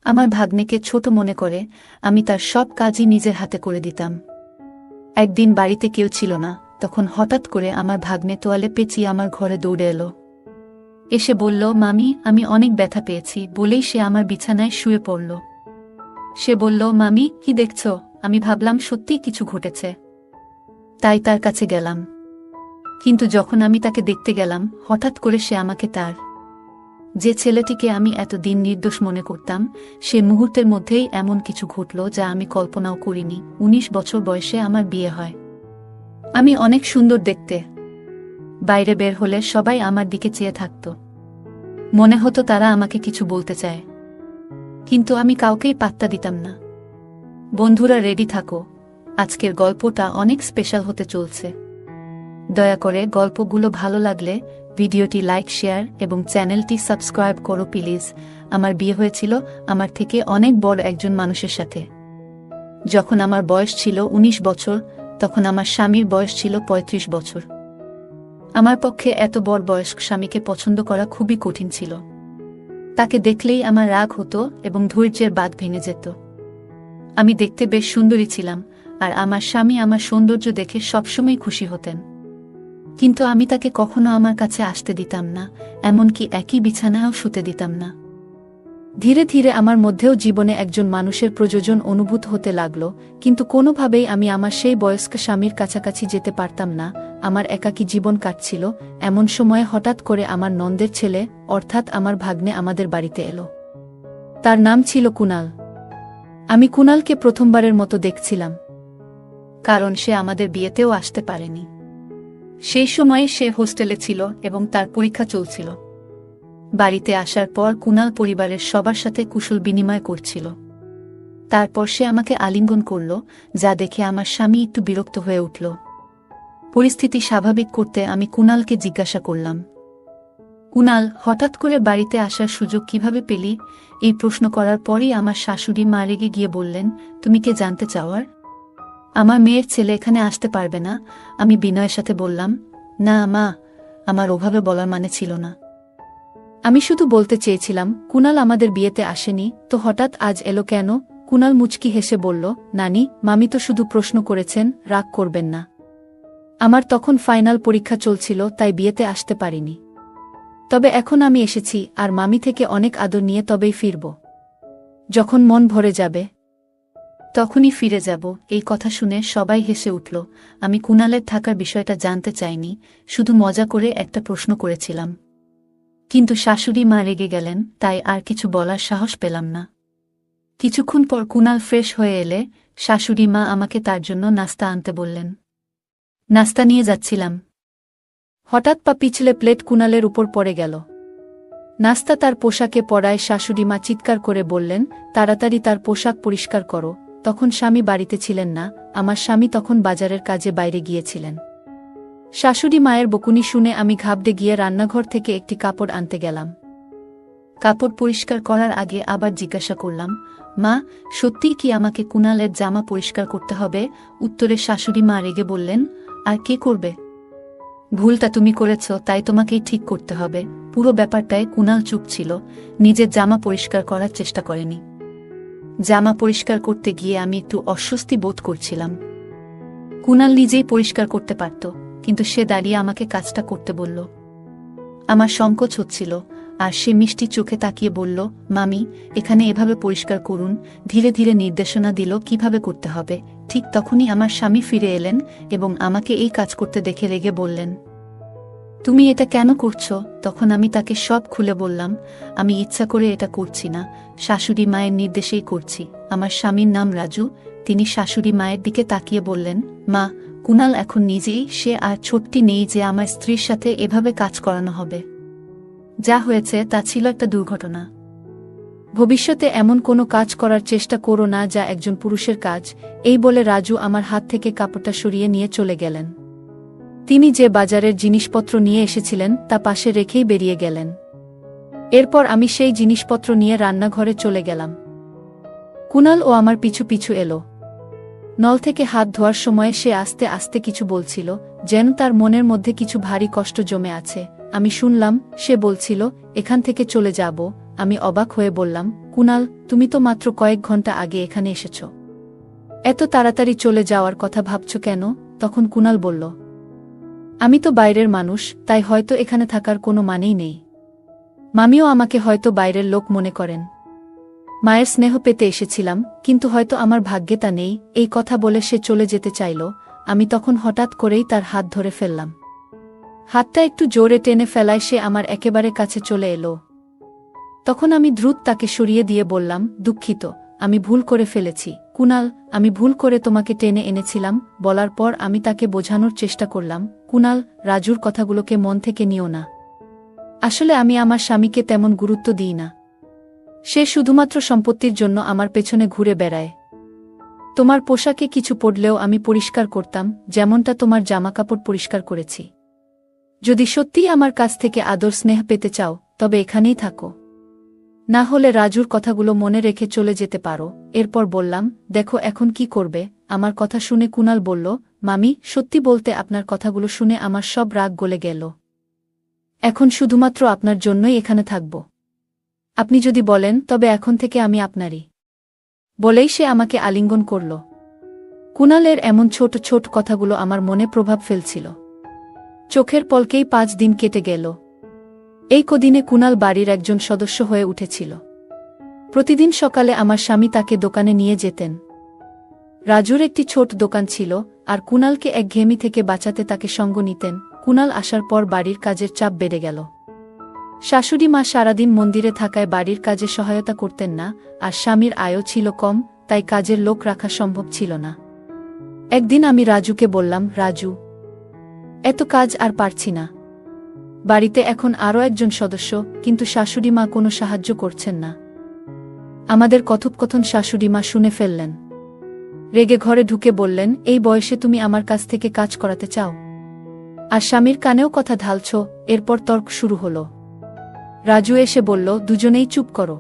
আমার ভাগ্নেকে ছোট মনে করে আমি তার সব কাজই নিজের হাতে করে দিতাম। একদিন বাড়িতে কেউ ছিল না, তখন হঠাৎ করে আমার ভাগ্নে তোয়ালে পেঁচিয়ে আমার ঘরে দৌড়ে এলো। এসে বলল, মামি আমি অনেক ব্যথা পেয়েছি, বলেই সে আমার বিছানায় শুয়ে পড়ল। সে বলল, মামি কি দেখছ? আমি ভাবলাম সত্যিই কিছু ঘটেছে, তাই তার কাছে গেলাম। কিন্তু যখন আমি তাকে দেখতে গেলাম, হঠাৎ করে সে আমাকে তার যে ছেলেটিকে আমি এতদিন নির্দোষ মনে করতাম, সে মুহূর্তের মধ্যেই এমন কিছু ঘটল যা আমি কল্পনাও করিনি। ১৯ বছর বয়সে আমার বিয়ে হয়। আমি অনেক সুন্দর দেখতে। বাইরে বের হলে সবাই আমার দিকে চেয়ে থাকত। মনে হতো তারা আমাকে কিছু বলতে চায়, কিন্তু আমি কাউকেই পাত্তা দিতাম না। বন্ধুরা রেডি থাকো, আজকের গল্পটা অনেক স্পেশাল হতে চলছে। দয়া করে গল্পগুলো ভালো লাগলে ভিডিওটি লাইক, শেয়ার এবং চ্যানেলটি সাবস্ক্রাইব করো প্লিজ। আমার বিয়ে হয়েছিল আমার থেকে অনেক বড় একজন মানুষের সাথে। যখন আমার বয়স ছিল ১৯ বছর, তখন আমার স্বামীর বয়স ছিল ৩৫ বছর। আমার পক্ষে এত বড় বয়স্ক স্বামীকে পছন্দ করা খুবই কঠিন ছিল। তাকে দেখলেই আমার রাগ হতো এবং ধৈর্যের বাঁধ ভেঙে যেত। আমি দেখতে বেশ সুন্দরী ছিলাম, আর আমার স্বামী আমার সৌন্দর্য দেখে সবসময় খুশি হতেন। কিন্তু আমি তাকে কখনো আমার কাছে আসতে দিতাম না, এমনকি একই বিছানায়ও শুতে দিতাম না। ধীরে ধীরে আমার মধ্যেও জীবনে একজন মানুষের প্রয়োজন অনুভূত হতে লাগল, কিন্তু কোনোভাবেই আমি আমার সেই বয়স্ক স্বামীর কাছাকাছি যেতে পারতাম না। আমার একাকী জীবন কাটছিল। এমন সময়ে হঠাৎ করে আমার নন্দের ছেলে, অর্থাৎ আমার ভাগ্নে আমাদের বাড়িতে এলো। তার নাম ছিল কুনাল। আমি কুনালকে প্রথমবারের মতো দেখছিলাম, কারণ সে আমাদের বিয়েতেও আসতে পারেনি। সেই সময়ে সে হোস্টেলে ছিল এবং তার পরীক্ষা চলছিল। বাড়িতে আসার পর কুনাল পরিবারের সবার সাথে কুশল বিনিময় করছিল। তারপর সে আমাকে আলিঙ্গন করল, যা দেখে আমার স্বামী একটু বিরক্ত হয়ে উঠল। পরিস্থিতি স্বাভাবিক করতে আমি কুনালকে জিজ্ঞাসা করলাম, কুনাল, হঠাৎ করে বাড়িতে আসার সুযোগ কিভাবে পেলি? এই প্রশ্ন করার পরই আমার শাশুড়ি মা রেগে গিয়ে বললেন, তুমি কে জানতে চাওয়ার? আমার মেয়ের ছেলে এখানে আসতে পারবে না। আমি বিনয়ের সাথে বললাম, না মা, আমার ওভাবে বলার মানে ছিল না। আমি শুধু বলতে চেয়েছিলাম কুনাল আমাদের বিয়েতে আসেনি, তো হঠাৎ আজ এলো কেন? কুনাল মুচকি হেসে বলল, নানি, মামি তো শুধু প্রশ্ন করেছেন, রাগ করবেন না। আমার তখন ফাইনাল পরীক্ষা চলছিল, তাই বিয়েতে আসতে পারিনি। তবে এখন আমি এসেছি, আর মামি থেকে অনেক আদর নিয়ে তবেই ফিরব। যখন মন ভরে যাবে তখনই ফিরে যাব। এই কথা শুনে সবাই হেসে উঠল। আমি কুনালের থাকার বিষয়টা জানতে চাইনি, শুধু মজা করে একটা প্রশ্ন করেছিলাম। কিন্তু শাশুড়ি মা রেগে গেলেন, তাই আর কিছু বলার সাহস পেলাম না। কিছুক্ষণ পর কুনাল ফ্রেশ হয়ে এলে শাশুড়ি মা আমাকে তার জন্য নাস্তা আনতে বললেন। নাস্তা নিয়ে যাচ্ছিলাম, হঠাৎ পা পিছলে প্লেট কুনালের উপর পড়ে গেল। নাস্তা তার পোশাকে পড়ায় শাশুড়ি মা চিৎকার করে বললেন, তাড়াতাড়ি তার পোশাক পরিষ্কার করো। তখন স্বামী বাড়িতে ছিলেন না, আমার স্বামী তখন বাজারের কাজে বাইরে গিয়েছিলেন। শাশুড়ি মায়ের বকুনি শুনে আমি ঘাবড়ে গিয়ে রান্নাঘর থেকে একটি কাপড় আনতে গেলাম। কাপড় পরিষ্কার করার আগে আবার জিজ্ঞাসা করলাম, মা, সত্যিই কি আমাকে কুনালের জামা পরিষ্কার করতে হবে? উত্তরে শাশুড়ি মা রেগে বললেন, আর কে করবে? ভুলটা তুমি করেছ, তাই তোমাকেই ঠিক করতে হবে। পুরো ব্যাপারটায় কুনাল চুপ ছিল, নিজের জামা পরিষ্কার করার চেষ্টা করেনি। জামা পরিষ্কার করতে গিয়ে আমি একটু অস্বস্তি বোধ করছিলাম। কুনাল নিজেই পরিষ্কার করতে পারত, কিন্তু সে দাঁড়িয়ে আমাকে কাজটা করতে বলল। আমার সংকোচ হচ্ছিল, আর সে মিষ্টি চোখে তাকিয়ে বলল, মামি, এখানে এভাবে পরিষ্কার করুন। ধীরে ধীরে নির্দেশনা দিল কিভাবে করতে হবে। ঠিক তখনই আমার স্বামী ফিরে এলেন এবং আমাকে এই কাজ করতে দেখে রেগে বললেন, তুমি এটা কেন করছো? তখন আমি তাকে সব খুলে বললাম, আমি ইচ্ছা করে এটা করছি না, শাশুড়ি মায়ের নির্দেশেই করছি। আমার স্বামীর নাম রাজু। তিনি শাশুড়ি মায়ের দিকে তাকিয়ে বললেন, মা, কুনাল এখন নিজেই, সে আর ছোট্টি নেই যে আমার স্ত্রীর সাথে এভাবে কাজ করানো হবে। যা হয়েছে তা ছিল একটা দুর্ঘটনা। ভবিষ্যতে এমন কোনো কাজ করার চেষ্টা করো না যা একজন পুরুষের কাজ। এই বলে রাজু আমার হাত থেকে কাপড়টা সরিয়ে নিয়ে চলে গেলেন। তিনি যে বাজারের জিনিসপত্র নিয়ে এসেছিলেন তা পাশে রেখেই বেরিয়ে গেলেন। এরপর আমি সেই জিনিসপত্র নিয়ে রান্নাঘরে চলে গেলাম। কুনাল ও আমার পিছু পিছু এলো। নল থেকে হাত ধোয়ার সময় সে আস্তে আস্তে কিছু বলছিল, যেন তার মনের মধ্যে কিছু ভারী কষ্ট জমে আছে। আমি শুনলাম সে বলছিল, এখান থেকে চলে যাব। আমি অবাক হয়ে বললাম, কুনাল, তুমি তো মাত্র কয়েক ঘন্টা আগে এখানে এসেছ। এত তাড়াতাড়ি চলে যাওয়ার কথা ভাবছ কেন? তখন কুনাল বলল, আমি তো বাইরের মানুষ, তাই হয়তো এখানে থাকার কোনো মানেই নেই। মামিও আমাকে হয়তো বাইরের লোক মনে করেন। মায়ের স্নেহ পেতে এসেছিলাম, কিন্তু হয়তো আমার ভাগ্যে তা নেই। এই কথা বলে সে চলে যেতে চাইল। আমি তখন হঠাৎ করেই তার হাত ধরে ফেললাম। হাতটা একটু জোরে টেনে ফেলায় সে আমার একেবারে কাছে চলে এলো। তখন আমি দ্রুত তাকে সরিয়ে দিয়ে বললাম, দুঃখিত, আমি ভুল করে ফেলেছি কুনাল, আমি ভুল করে তোমাকে টেনে এনেছিলাম। বলার পর আমি তাকে বোঝানোর চেষ্টা করলাম, কুনাল, রাজুর কথাগুলোকে মন থেকে নিও না। আসলে আমি আমার স্বামীকে তেমন গুরুত্ব দিই না। সে শুধুমাত্র সম্পত্তির জন্য আমার পেছনে ঘুরে বেড়ায়। তোমার পোশাকে কিছু পড়লেও আমি পরিষ্কার করতাম, যেমনটা তোমার জামাকাপড় পরিষ্কার করেছি। যদি সত্যিই আমার কাছ থেকে আদর স্নেহ পেতে চাও, তবে এখানেই থাকো। না হলে রাজুর কথাগুলো মনে রেখে চলে যেতে পারো। এরপর বললাম, দেখো এখন কি করবে? আমার কথা শুনে কুনাল বলল, মামি, সত্যি বলতে আপনার কথাগুলো শুনে আমার সব রাগ গলে গেল। এখন শুধুমাত্র আপনার জন্যই এখানে থাকব। আপনি যদি বলেন, তবে এখন থেকে আমি আপনারই। বলেই সে আমাকে আলিঙ্গন করল। কুনালের এমন ছোট ছোট কথাগুলো আমার মনে প্রভাব ফেলছিল। চোখের পলকেই 5 দিন কেটে গেল। এই কদিনে কুনাল বাড়ির একজন সদস্য হয়ে উঠেছিল। প্রতিদিন সকালে আমার স্বামী তাকে দোকানে নিয়ে যেতেন। রাজুর একটি ছোট দোকান ছিল, আর কুনালকে একঘেয়েমি থেকে বাঁচাতে তাকে সঙ্গ নিতেন। কুনাল আসার পর বাড়ির কাজের চাপ বেড়ে গেল। শাশুড়ি মা সারাদিন মন্দিরে থাকায় বাড়ির কাজে সহায়তা করতেন না, আর স্বামীর আয়ও ছিল কম, তাই কাজের লোক রাখা সম্ভব ছিল না। একদিন আমি রাজুকে বললাম, রাজু, এত কাজ আর পারছি না। বাড়িতে এখন আরও একজন সদস্য, কিন্তু শাশুড়ি মা কোনো সাহায্য করছেন না। আমাদের কথোপকথন শাশুড়ি মা শুনে ফেললেন। রেগে ঘরে ঢুকে বললেন, এই বয়সে তুমি আমার কাছ থেকে কাজ করাতে চাও? আর স্বামীর কানেও কথা ঢালছ। এরপর তর্ক শুরু হলো। রাজু এসে বলল, দুজনেই চুপ করো।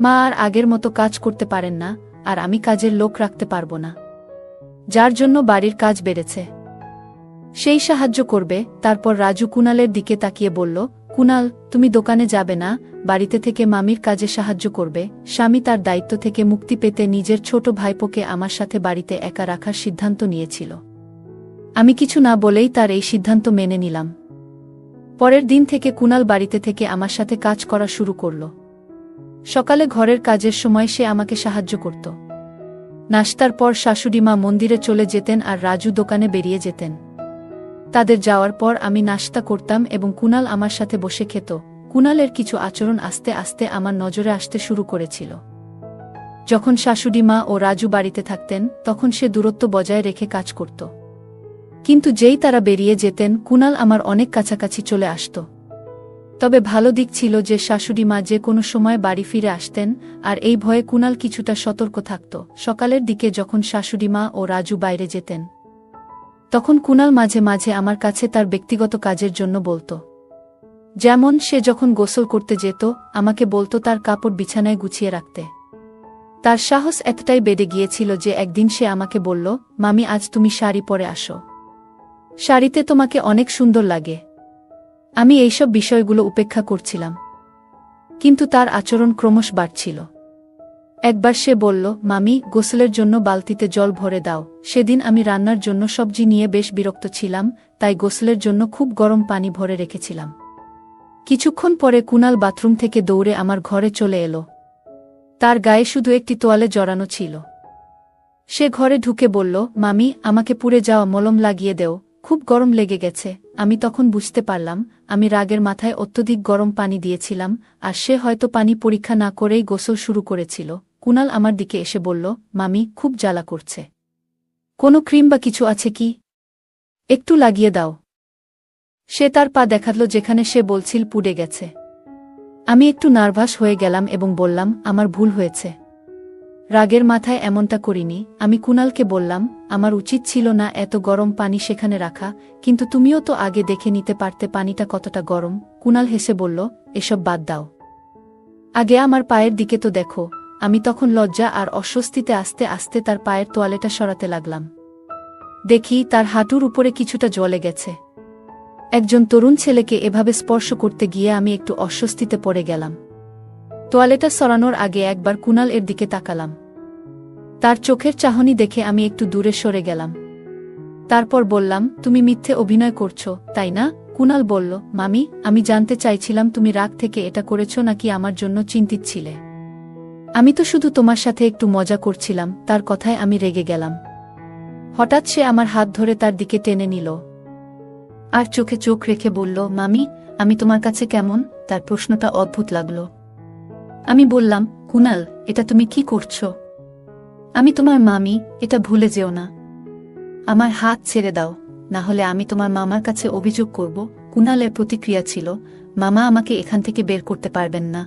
মা আর আগের মতো কাজ করতে পারেন না, আর আমি কাজের লোক রাখতে পারবো না, যার জন্য বাড়ির কাজ বেড়েছে। সেই সাহায্য করবে। তারপর রাজু কুনালের দিকে তাকিয়ে বলল, কুনাল, তুমি দোকানে যাবে না, বাড়িতে থেকে মামির কাজে সাহায্য করবে। স্বামী তার দায়িত্ব থেকে মুক্তি পেতে নিজের ছোট ভাইপোকে আমার সাথে বাড়িতে একা রাখার সিদ্ধান্ত নিয়েছিল। আমি কিছু না বলেই তার এই সিদ্ধান্ত মেনে নিলাম। পরের দিন থেকে কুনাল বাড়িতে থেকে আমার সাথে কাজ করা শুরু করল। সকালে ঘরের কাজের সময় সে আমাকে সাহায্য করত। নাশতার পর শাশুড়ি মা মন্দিরে চলে যেতেন আর রাজু দোকানে বেরিয়ে যেতেন। তাদের যাওয়ার পর আমি নাশতা করতাম এবং কুনাল আমার সাথে বসে খেত। কুনালের কিছু আচরণ আস্তে আস্তে আমার নজরে আসতে শুরু করেছিল। যখন শাশুড়ি মা ও রাজু বাড়িতে থাকতেন, তখন সে দূরত্ব বজায় রেখে কাজ করত। কিন্তু যেই তারা বেরিয়ে যেতেন, কুনাল আমার অনেক কাছাকাছি চলে আসত। তবে ভালো দিক ছিল যে শাশুড়ি মা যে কোনো সময় বাড়ি ফিরে আসতেন, আর এই ভয়ে কুনাল কিছুটা সতর্ক থাকত। সকালের দিকে যখন শাশুড়ি মা ও রাজু বাইরে যেতেন, তখন কুনাল মাঝে মাঝে আমার কাছে তার ব্যক্তিগত কাজের জন্য বলত। যেমন সে যখন গোসল করতে যেত, আমাকে বলতো তার কাপড় বিছানায় গুছিয়ে রাখতে। তার সাহস এতটাই বেড়ে গিয়েছিল যে একদিন সে আমাকে বলল, মামি, আজ তুমি শাড়ি পরে আসো, শাড়িতে তোমাকে অনেক সুন্দর লাগে। আমি এইসব বিষয়গুলো উপেক্ষা করছিলাম, কিন্তু তার আচরণ ক্রমশ বাড়ছিল। একবার সে বলল, মামি, গোসলের জন্য বালতিতে জল ভরে দাও। সেদিন আমি রান্নার জন্য সবজি নিয়ে বেশ বিরক্ত ছিলাম, তাই গোসলের জন্য খুব গরম পানি ভরে রেখেছিলাম। কিছুক্ষণ পরে কুনাল বাথরুম থেকে দৌড়ে আমার ঘরে চলে এলো। তার গায়ে শুধু একটি তোয়ালে জড়ানো ছিল। সে ঘরে ঢুকে বলল, মামি, আমাকে পুড়ে যাওয়া মলম লাগিয়ে দেও, খুব গরম লেগে গেছে। আমি তখন বুঝতে পারলাম আমি রাগের মাথায় অত্যধিক গরম পানি দিয়েছিলাম, আর সে হয়তো পানি পরীক্ষা না করেই গোসল শুরু করেছিল। কুনাল আমার দিকে এসে বলল, মামি, খুব জ্বালা করছে, কোনো ক্রিম বা কিছু আছে কি? একটু লাগিয়ে দাও। সে তার পা দেখাল যেখানে সে বলছিল পুড়ে গেছে। আমি একটু নার্ভাস হয়ে গেলাম এবং বললাম, আমার ভুল হয়েছে, রাগের মাথায় এমনটা করিনি। আমি কুনালকে বললাম, আমার উচিত ছিল না এত গরম পানি সেখানে রাখা, কিন্তু তুমিও তো আগে দেখে নিতে পারতে পানিটা কতটা গরম। কুনাল হেসে বলল, এসব বাদ দাও, আগে আমার পায়ের দিকে তো দেখো। আমি তখন লজ্জা আর অস্বস্তিতে আস্তে আস্তে তার পায়ের তোয়ালেটা সরাতে লাগলাম। দেখি তার হাঁটুর উপরে কিছুটা জ্বলে গেছে। একজন তরুণ ছেলেকে এভাবে স্পর্শ করতে গিয়ে আমি একটু অস্বস্তিতে পড়ে গেলাম। তোয়ালেটা সরানোর আগে একবার কুনাল এর দিকে তাকালাম। তার চোখের চাহনি দেখে আমি একটু দূরে সরে গেলাম। তারপর বললাম, তুমি মিথ্যে অভিনয় করছো, তাই না? কুনাল বলল, মামি, আমি জানতে চাইছিলাম তুমি রাগ থেকে এটা করেছো নাকি আমার জন্য চিন্তিত ছিলে। আমি তো শুধু তোমার সাথে একটু মজা করছিলাম। তার কথায় আমি রেগে গেলাম। হঠাৎ সে আমার হাত ধরে তার দিকে টেনে নিল আর চোখে চোখ রেখে বলল, মামি, আমি তোমার কাছে কেমন? তার প্রশ্নটা অদ্ভুত লাগলো। আমি বললাম, কুনাল, এটা তুমি কি করছো? আমি তোমার মামি, এটা ভুলে যেও না। আমার হাত ছেড়ে দাও, না হলে আমি তোমার মামার কাছে অভিযোগ করব। কুনালের প্রতিক্রিয়া ছিল, মামা আমাকে এখান থেকে বের করতে পারবেন না।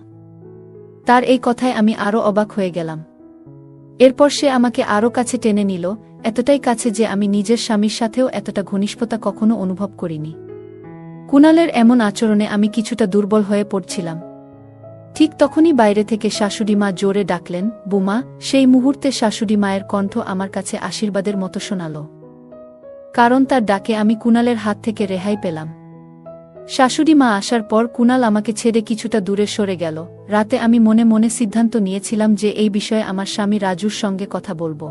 তার এই কথায় আমি আরও অবাক হয়ে গেলাম। এরপর সে আমাকে আরও কাছে টেনে নিল, এতটাই কাছে যে আমি নিজের স্বামীর সাথেও এতটা ঘনিষ্ঠতা কখনো অনুভব করিনি। কুনালের এমন আচরণে আমি কিছুটা দুর্বল হয়ে পড়ছিলাম। ঠিক তখনই বাইরে থেকে শাশুড়ি মা জোরে ডাকলেন, বুমা। সেই মুহূর্তে শাশুড়ি মায়ের কণ্ঠ আমার কাছে আশীর্বাদের মতো শোনাল, কারণ তার ডাকে আমি কুনালের হাত থেকে রেহাই পেলাম। শাশুড়ি মা আসার পর কুনাল আমাকে ছেড়ে কিছুটা দূরে সরে গেল। রাতে আমি মনে মনে সিদ্ধান্ত নিয়েছিলাম যে এই বিষয়ে আমার স্বামী রাজুর সঙ্গে কথা বলবো।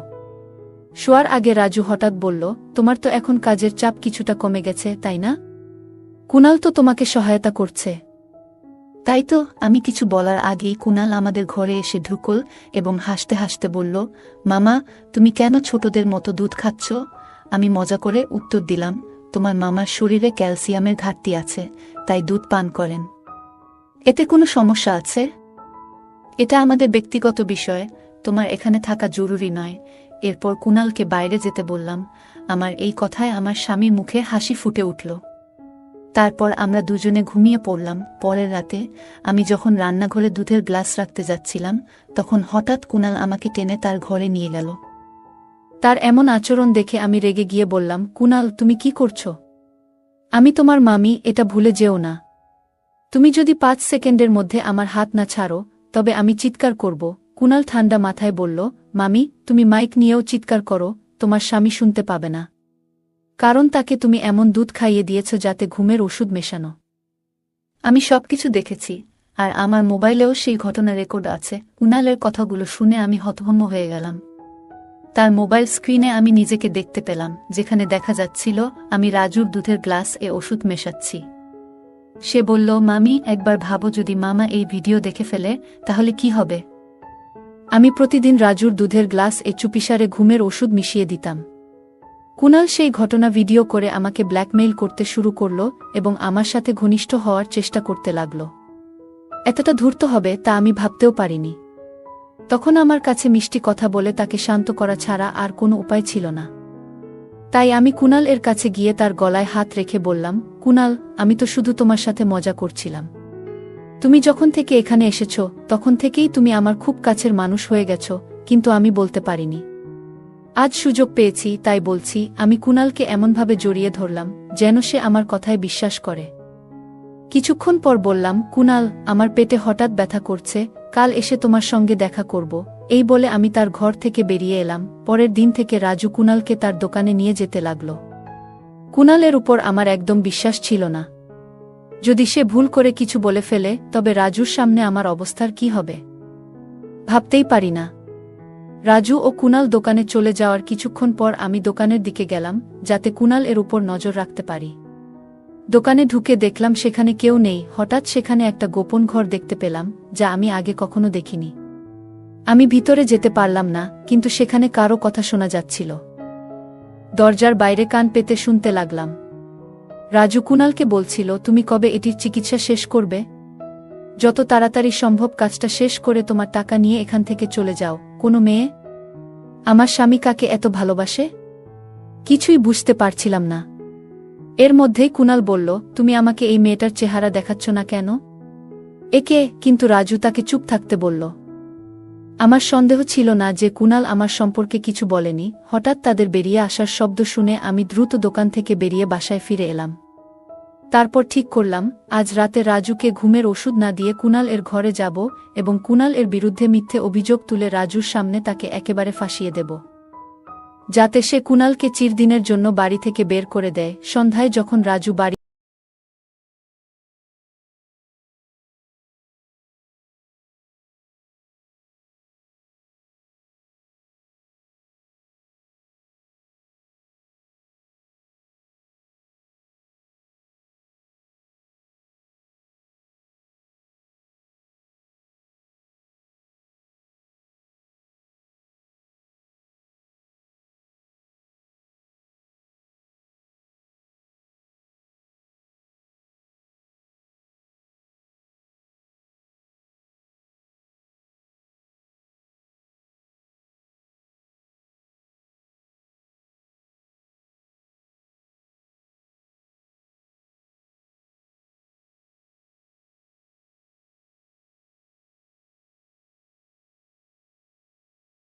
শোয়ার আগে রাজু হঠাৎ বলল, তোমার তো এখন কাজের চাপ কিছুটা কমে গেছে, তাই না? কুনাল তো তোমাকে সহায়তা করছে। তাই তো। আমি কিছু বলার আগেই কুনাল আমাদের ঘরে এসে ঢুকল এবং হাসতে হাসতে বলল, মামা, তুমি কেন ছোটদের মতো দুধ খাচ্ছ? আমি মজা করে উত্তর দিলাম, তোমার মামার শরীরে ক্যালসিয়ামের ঘাটতি আছে, তাই দুধ পান করেন। এতে কোনো সমস্যা আছে? এটা আমাদের ব্যক্তিগত বিষয়, তোমার এখানে থাকা জরুরি নয়। এরপর কুনালকে বাইরে যেতে বললাম। আমার এই কথায় আমার স্বামীর মুখে হাসি ফুটে উঠল। তারপর আমরা দুজনে ঘুমিয়ে পড়লাম। পরের রাতে আমি যখন রান্নাঘরে দুধের গ্লাস রাখতে যাচ্ছিলাম, তখন হঠাৎ কুনাল আমাকে টেনে তার ঘরে নিয়ে গেল। তার এমন আচরণ দেখে আমি রেগে গিয়ে বললাম, কুনাল, তুমি কি করছো? আমি তোমার মামি, এটা ভুলে যেও না। তুমি যদি 5 সেকেন্ডের মধ্যে আমার হাত না ছাড়ো, তবে আমি চিৎকার করব। কুনাল ঠান্ডা মাথায় বলল, মামি, তুমি মাইক নিয়েও চিৎকার করো, তোমার স্বামী শুনতে পাবে না। কারণ তাকে তুমি এমন দুধ খাইয়ে দিয়েছ যাতে ঘুমের ওষুধ মেশানো। আমি সবকিছু দেখেছি, আর আমার মোবাইলেও সেই ঘটনা রেকর্ড আছে। কুনালের কথাগুলো শুনে আমি হতভম্ব হয়ে গেলাম। তার মোবাইল স্ক্রিনে আমি নিজেকে দেখতে পেলাম, যেখানে দেখা যাচ্ছিল আমি রাজুর দুধের গ্লাস এ ওষুধ মেশাচ্ছি। সে বলল, মামি, একবার ভাবো, যদি মামা এই ভিডিও দেখে ফেলে, তাহলে কি হবে? আমি প্রতিদিন রাজুর দুধের গ্লাস এ চুপিসারে ঘুমের ওষুধ মিশিয়ে দিতাম। কুনাল সেই ঘটনা ভিডিও করে আমাকে ব্ল্যাকমেইল করতে শুরু করল এবং আমার সাথে ঘনিষ্ঠ হওয়ার চেষ্টা করতে লাগল। এতটা ধূর্ত হবে তা আমি ভাবতেও পারিনি। তখন আমার কাছে মিষ্টি কথা বলে তাকে শান্ত করা ছাড়া আর কোনো উপায় ছিল না। তাই আমি কুনাল এর কাছে গিয়ে তার গলায় হাত রেখে বললাম, কুনাল, আমি তো শুধু তোমার সাথে মজা করছিলাম। তুমি যখন থেকে এখানে এসেছ, তখন থেকেই তুমি আমার খুব কাছের মানুষ হয়ে গেছ, কিন্তু আমি বলতে পারিনি। আজ সুযোগ পেয়েছি, তাই বলছি। আমি কুনালকে এমনভাবে জড়িয়ে ধরলাম যেন সে আমার কথায় বিশ্বাস করে। কিছুক্ষণ পর বললাম, কুনাল, আমার পেটে হঠাৎ ব্যথা করছে, কাল এসে তোমার সঙ্গে দেখা করব। এই বলে আমি তার ঘর থেকে বেরিয়ে এলাম। পরের দিন থেকে রাজু কুনালকে তার দোকানে নিয়ে যেতে লাগল। কুনালের উপর আমার একদম বিশ্বাস ছিল না। যদি সে ভুল করে কিছু বলে ফেলে, তবে রাজুর সামনে আমার অবস্থার কি হবে ভাবতেই পারি না। রাজু ও কুনাল দোকানে চলে যাওয়ার কিছুক্ষণ পর আমি দোকানের দিকে গেলাম, যাতে কুনাল এর উপর নজর রাখতে পারি। দোকানে ঢুকে দেখলাম সেখানে কেউ নেই। হঠাৎ সেখানে একটা গোপন ঘর দেখতে পেলাম, যা আমি আগে কখনো দেখিনি। আমি ভিতরে যেতে পারলাম না, কিন্তু সেখানে কারো কথা শোনা যাচ্ছিল। দরজার বাইরে কান পেতে শুনতে লাগলাম। রাজু কুনালকে বলছিল, তুমি কবে এটির চিকিৎসা শেষ করবে? যত তাড়াতাড়ি সম্ভব কাজটা শেষ করে তোমার টাকা নিয়ে এখান থেকে চলে যাও। কোনো মেয়ে আমার স্বামী কাকে এত ভালোবাসে? কিছুই বুঝতে পারছিলাম না। এর মধ্যেই কুনাল বলল, তুমি আমাকে এই মেয়েটার চেহারা দেখাচ্ছ না কেন? একে? কিন্তু রাজু তাকে চুপ থাকতে বলল। আমার সন্দেহ ছিল না যে কুনাল আমার সম্পর্কে কিছু বলেনি। হঠাৎ তাদের বেরিয়ে আসার শব্দ শুনে আমি দ্রুত দোকান থেকে বেরিয়ে বাসায় ফিরে এলাম। তারপর ঠিক করলাম, আজ রাতে রাজুকে ঘুমের ওষুধ না দিয়ে কুনাল এর ঘরে যাব এবং কুনাল এর বিরুদ্ধে মিথ্যে অভিযোগ তুলে রাজুর সামনে তাকে একেবারে ফাঁসিয়ে দেব, যাতে সে কুনালকে চিরদিনের জন্য বাড়ি থেকে বের করে দেয়। সন্ধ্যায় যখন রাজু বাড়ি